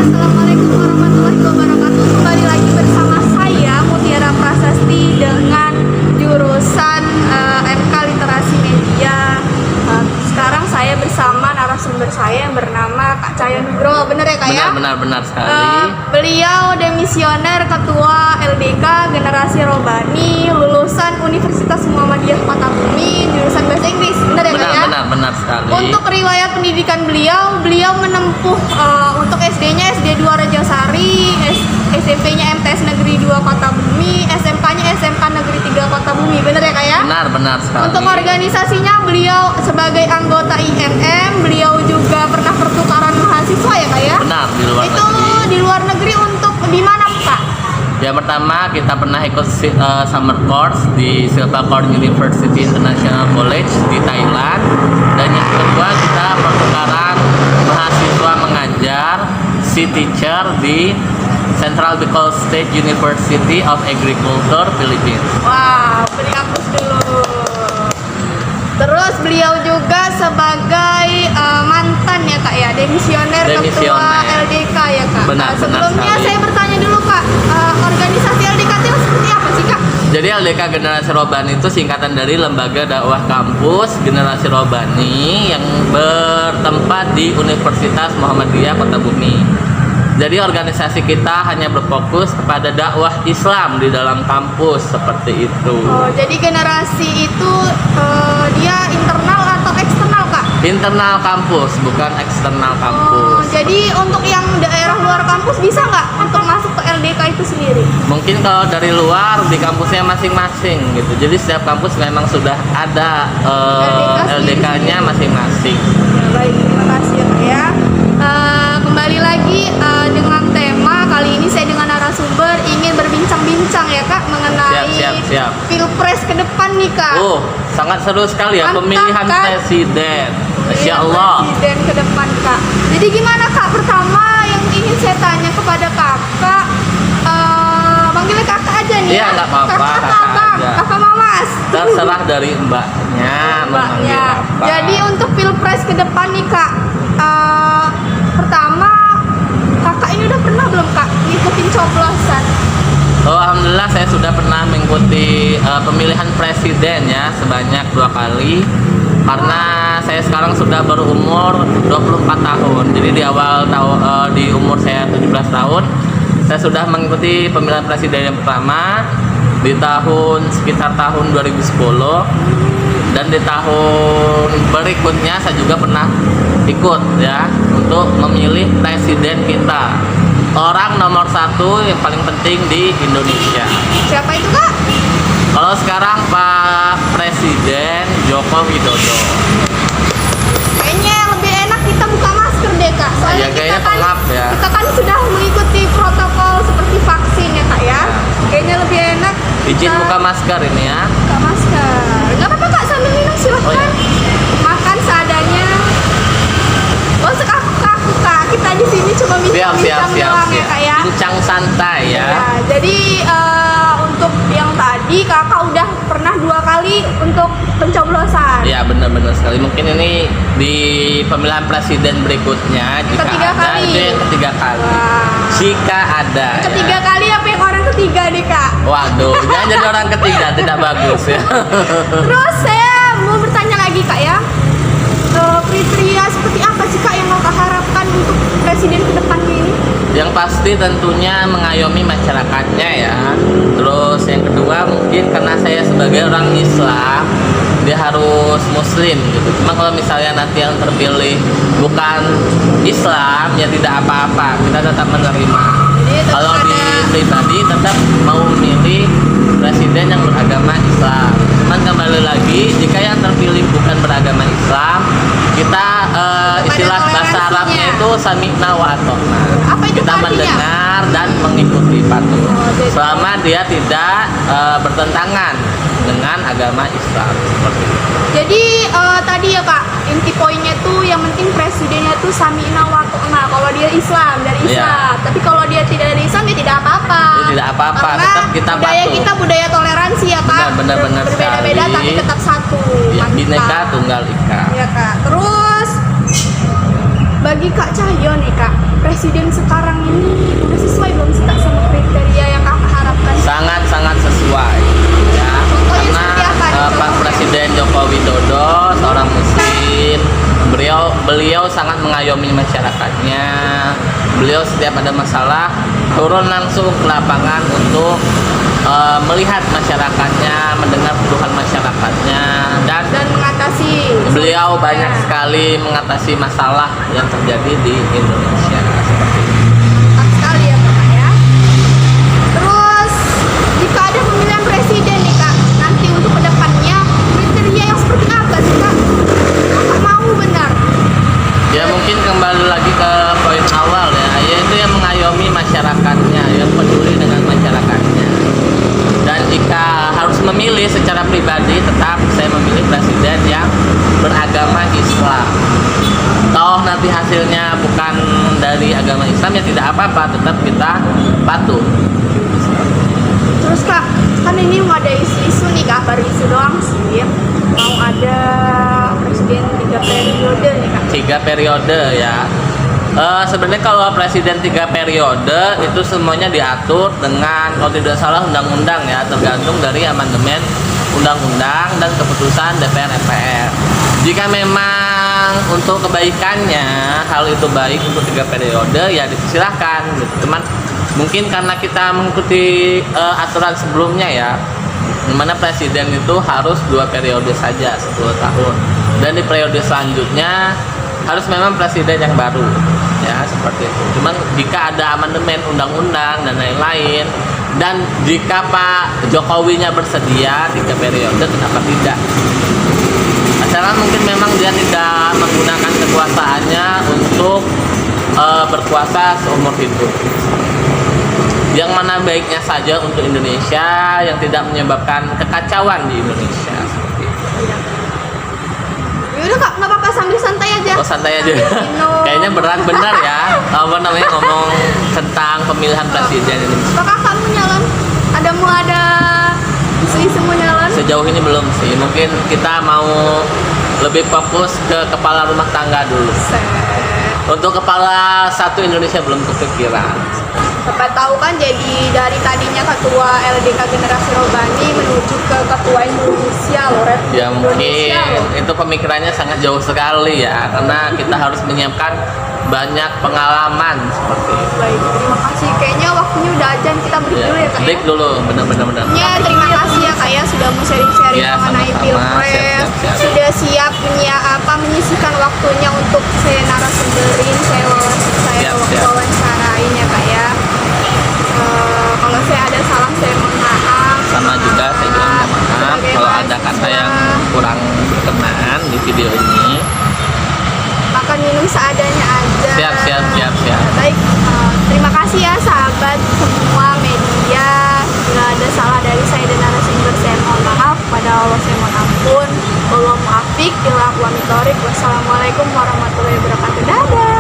Assalamualaikum warahmatullahi wabarakatuh. Kembali lagi bersama saya Mutiara Prasasti dengan jurusan MK Literasi Media. Sekarang saya bersama narasumber saya yang bernama Kak Cahyo Nugroho. Bener ya Kak ya? Benar sekali. Beliau demisioner Ketua LDK Generasi Robani, lulusan Universitas Muhammadiyah Kota Bumi, jurusan Bahasa Inggris. Bener ya Kak ya? Benar sekali. Untuk riwayat pendidikan beliau menempuh untuk SD-nya SD 2 Rajasari, SMP-nya MTS Negeri 2 Kota Bumi, SMK-nya SMK Negeri 3 Kota Bumi. Bener ya Kak ya? Benar sekali. Untuk organisasinya beliau sebagai anggota IMM, beliau juga pernah pertukaran mahasiswa ya Kak ya? Benar, di luar Itu negeri. di luar negeri untuk di mana Kak? Yang pertama kita pernah ikut summer course di Silpakorn University International College di Thailand. Dan yang kedua kita pertukaran mahasiswa mengajar si teacher di Central Bicol State University of Agriculture, Philippines. Wow, beri hapus dulu. Terus beliau juga sebagai mantan ya Kak ya, demisioner Ketua LDK ya Kak. Benar Sebelumnya sekali. saya bertanya dulu Kak, organisasi LDK itu seperti apa sih Kak? Jadi LDK Generasi Robani itu singkatan dari Lembaga Dakwah Kampus Generasi Robani yang bertempat di Universitas Muhammadiyah Kota Bumi. Jadi organisasi kita hanya berfokus kepada dakwah Islam di dalam kampus seperti itu. Oh, jadi generasi itu dia internal atau eksternal Kak? Internal kampus, bukan eksternal Oh, kampus. jadi untuk yang daerah luar kampus bisa nggak untuk masuk ke LDK itu sendiri? Mungkin kalau dari luar di kampusnya masing-masing gitu. Jadi setiap kampus memang sudah ada LDK-nya masing-masing. Ya, baik, terima kasih ya Kak ya. Kembali lagi dengan tema kali ini saya dengan narasumber ingin berbincang-bincang ya Kak mengenai Siap. Pilpres ke depan nih Kak. Oh, sangat seru sekali ya. Mantap, Pemilihan Kak. presiden. Masya Iya, Allah. Presiden ke depan Kak. Jadi gimana Kak? Pertama yang ingin saya tanya kepada Kakak, manggilnya Kakak aja nih. Iya, nggak apa-apa, Kakak, Kakak Abang, aja. Kakak Mamas. Terserah dari mbaknya memanggil Mbaknya. apa. Jadi untuk Pilpres ke depan nih Kak, pertama Kakak ini udah pernah belum Kak ngikutin coblosan? Oh, alhamdulillah saya sudah pernah mengikuti pemilihan presiden ya sebanyak 2 kali. Karena saya sekarang sudah berumur 24 tahun. Jadi di awal tahun di umur saya 17 tahun saya sudah mengikuti pemilihan presiden yang pertama di sekitar tahun 2010. Dan di tahun berikutnya saya juga pernah ikut ya untuk memilih presiden kita, orang nomor 1 yang paling penting di Indonesia. Siapa itu Kak? Kalau sekarang Pak Presiden Joko Widodo. Kayaknya lebih enak kita buka masker deh Kak. Soalnya Ya, kayaknya pengap ya. kita kan sudah mengikuti protokol seperti vaksin ya Kak ya. Kayaknya lebih enak Izin kita buka masker ini ya. buka masker. Gak apa-apa Kak, sambil minum silahkan. Oh, iya. Makan seadanya. Oh sekaku-kaku Kak, kita di sini cuma bincang-bincang doang ya Kak ya. Bincang santai ya. Ya, jadi untuk yang tadi Kakak udah pernah 2 kali untuk pencoblosan. Ya, benar-benar sekali. Mungkin ini di pemilihan presiden berikutnya jika Ketiga ada kali. itu yang ketiga kali. Wah. Jika ada. Yang ketiga ya. kali apa yang orang ketiga nih Kak? Waduh, jangan jadi orang ketiga, tidak bagus ya. Terus saya mau bertanya lagi Kak ya, kriteria seperti apa sih Kak yang Kakak harapkan untuk presiden ke depannya ini? Yang pasti tentunya mengayomi masyarakatnya ya. Terus yang kedua mungkin karena saya sebagai orang Islam, dia harus muslim gitu. Cuma kalau misalnya nanti yang terpilih bukan Islam ya tidak apa-apa, kita tetap menerima. Jadi tetap Kalau di ada- pribadi tetap mau memilih presiden yang beragama Islam. Cuman kembali lagi jika yang terpilih bukan beragama Islam, kita istilah bahasa Arabnya itu sami'na wa ata'na. Apa itu Kita artinya? mendengar dan mengikuti patuh. Oh, jadi- Selama dia tidak bertentangan dengan agama Islam seperti itu. Jadi tadi ya Kak, inti poinnya tuh yang penting presidennya tuh sami'na wa ta'na. Kalau dia Islam dari Iya. Islam, tapi kalau dia tidak dari Islam ya tidak apa-apa. Ya, tidak apa-apa, Karena tetap kita budaya patuh. kita budaya toleransi ya Kak. Benar-benar Berbeda-beda sekali. tapi tetap satu. Ya, Mantap. Bhinneka Tunggal Ika. Iya Kak. Terus bagi Kak Cahyo nih Kak, presiden sekarang ini udah sesuai belum sih Kak sama kriteria yang Kakak harapkan? Sangat-sangat sesuai ya. Contohnya Karena seperti apa nih Pak contohnya? Presiden Joko Widodo seorang muslim, beliau sangat mengayomi masyarakatnya. Beliau setiap ada masalah turun langsung ke lapangan untuk melihat masyarakatnya, mendengar keluhan masyarakatnya, dan mengatasi beliau solusinya. banyak sekali mengatasi masalah yang terjadi di Indonesia. Mantap sekali ya Kak ya. Terus jika ada pemilihan presiden nih Kak, nanti untuk kedepannya kriteria yang seperti apa sih Kak? Kakak mau benar? Ya mungkin kembali lagi ke poin awal ya, yaitu yang mengayomi masyarakatnya, yang peduli dengan masyarakatnya. Dan jika harus memilih secara pribadi, tetap saya memilih presiden yang beragama Islam. Toh nanti hasilnya bukan dari agama Islam, ya tidak apa-apa, tetap kita patuh. Terus Kak, kan ini mau ada isu-isu nih Kak, baru isu doang sih. Mau ada presiden 3 periode nih Kak. 3 periode ya. Sebenarnya kalau presiden 3 periode itu semuanya diatur dengan, kalau tidak salah, undang-undang ya, tergantung dari amandemen undang-undang dan keputusan DPR MPR. Jika memang untuk kebaikannya hal itu baik untuk 3 periode, ya dipersilahkan gitu. Cuman mungkin karena kita mengikuti aturan sebelumnya ya, dimana presiden itu harus 2 periode saja, 10 tahun, dan di periode selanjutnya harus memang presiden yang baru ya, seperti itu. Cuman jika ada amandemen undang-undang dan lain-lain, dan jika Pak Jokowinya bersedia 3 periode, kenapa tidak? Asalkan mungkin memang dia tidak menggunakan kekuasaannya untuk berkuasa seumur hidup. Yang mana baiknya saja untuk Indonesia, yang tidak menyebabkan kekacauan di Indonesia. Seperti itu. Yaudah Kak, nggak apa-apa, sambil santai aja. Oh, santai aja. Sambil minum. Kayaknya berat benar ya, apa namanya, ngomong tentang pemilihan presiden ini. Apakah kamu nyalon? Mau ada isu-isu mau nyalon? Sejauh ini belum sih. Mungkin kita mau lebih fokus ke kepala rumah tangga dulu. Set. Untuk kepala satu Indonesia belum kepikiran. Siapa tahu kan, jadi dari tadinya ketua LDK Generasi Robani menuju ke ketua Indonesia loh, Rep. Ya mungkin Indonesia loh. itu pemikirannya sangat jauh sekali ya, karena kita harus menyiapkan banyak pengalaman seperti itu. Baik, terima kasih. Kayaknya waktunya udah ajan, kita break dulu ya Kak ya. Break dulu, benar-benar. Ya, terima kasih ya Kak ya sudah mau sharing-sharing Ya, mengenai sama-sama. Pilpres. Siap. Sudah siap menyisihkan waktunya untuk saya narasumberin, saya Siap. wawancarain ya Kak ya. Kalau saya ada salah, saya mohon maaf. Sama juga saya juga minta maaf Sebagai kalau ada kata mahasiswa, yang kurang berkenan di video ini. makan minum seadanya aja. Siap. Baik, terima kasih ya sahabat semua media. Bila ada salah dari saya dan narasumber, saya mohon maaf. Pada Allah saya mohon ampun. Wallahu muwaffiq ila aqwamit thoriq. Wassalamualaikum warahmatullahi wabarakatuh. Dadah.